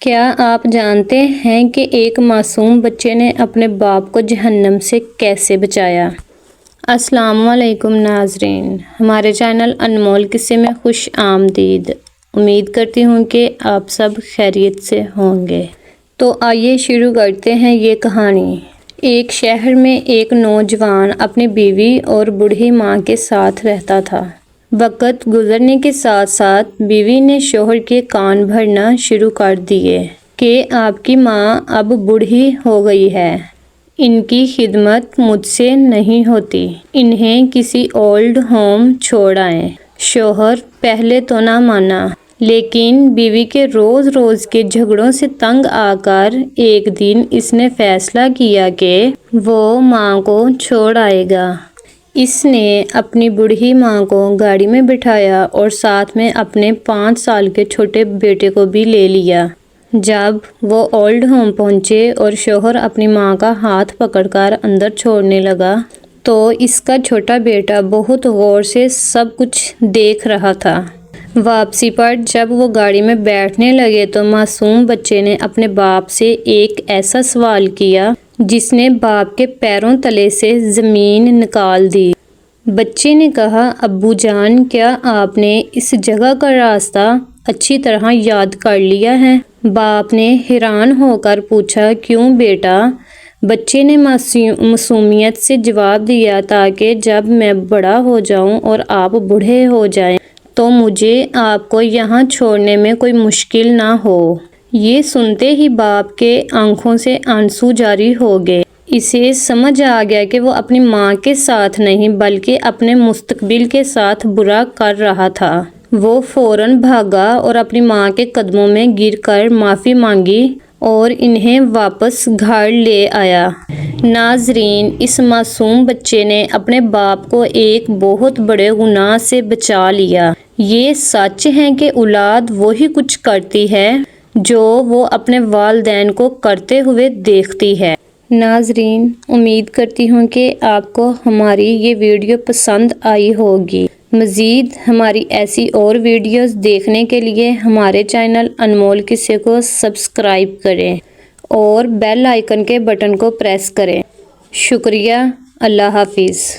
کیا آپ جانتے ہیں کہ ایک معصوم بچے نے اپنے باپ کو جہنم سے کیسے بچایا؟ السلام علیکم ناظرین، ہمارے چینل انمول قصے میں خوش آمدید۔ امید کرتی ہوں کہ آپ سب خیریت سے ہوں گے۔ تو آئیے شروع کرتے ہیں یہ کہانی۔ ایک شہر میں ایک نوجوان اپنی بیوی اور بوڑھی ماں کے ساتھ رہتا تھا۔ وقت گزرنے کے ساتھ ساتھ بیوی نے شوہر کے کان بھرنا شروع کر دیے کہ آپ کی ماں اب بوڑھی ہو گئی ہے، ان کی خدمت مجھ سے نہیں ہوتی، انہیں کسی اولڈ ہوم چھوڑ آئیں۔ شوہر پہلے تو نہ مانا، لیکن بیوی کے روز روز کے جھگڑوں سے تنگ آ کر ایک دن اس نے فیصلہ کیا کہ وہ ماں کو چھوڑ آئے گا۔ اس نے اپنی بوڑھی ماں کو گاڑی میں بٹھایا اور ساتھ میں اپنے 5 سال کے چھوٹے بیٹے کو بھی لے لیا۔ جب وہ اولڈ ہوم پہنچے اور شوہر اپنی ماں کا ہاتھ پکڑ کر اندر چھوڑنے لگا تو اس کا چھوٹا بیٹا بہت غور سے سب کچھ دیکھ رہا تھا۔ واپسی پر جب وہ گاڑی میں بیٹھنے لگے تو معصوم بچے نے اپنے باپ سے ایک ایسا سوال کیا جس نے باپ کے پیروں تلے سے زمین نکال دی۔ بچے نے کہا، ابو جان، کیا آپ نے اس جگہ کا راستہ اچھی طرح یاد کر لیا ہے؟ باپ نے حیران ہو کر پوچھا، کیوں بیٹا؟ بچے نے معصومیت سے جواب دیا، تاکہ جب میں بڑا ہو جاؤں اور آپ بوڑھے ہو جائیں تو مجھے آپ کو یہاں چھوڑنے میں کوئی مشکل نہ ہو۔ یہ سنتے ہی باپ کے آنکھوں سے آنسو جاری ہو گئے۔ اسے سمجھ آ گیا کہ وہ اپنی ماں کے ساتھ نہیں بلکہ اپنے مستقبل کے ساتھ برا کر رہا تھا۔ وہ فوراً بھاگا اور اپنی ماں کے قدموں میں گر کر معافی مانگی اور انہیں واپس گھر لے آیا۔ ناظرین، اس معصوم بچے نے اپنے باپ کو ایک بہت بڑے گناہ سے بچا لیا۔ یہ سچ ہے کہ اولاد وہی کچھ کرتی ہے جو وہ اپنے والدین کو کرتے ہوئے دیکھتی ہے۔ ناظرین، امید کرتی ہوں کہ آپ کو ہماری یہ ویڈیو پسند آئی ہوگی۔ مزید ہماری ایسی اور ویڈیوز دیکھنے کے لیے ہمارے چینل انمول قصے کو سبسکرائب کریں اور بیل آئیکن کے بٹن کو پریس کریں۔ شکریہ۔ اللہ حافظ۔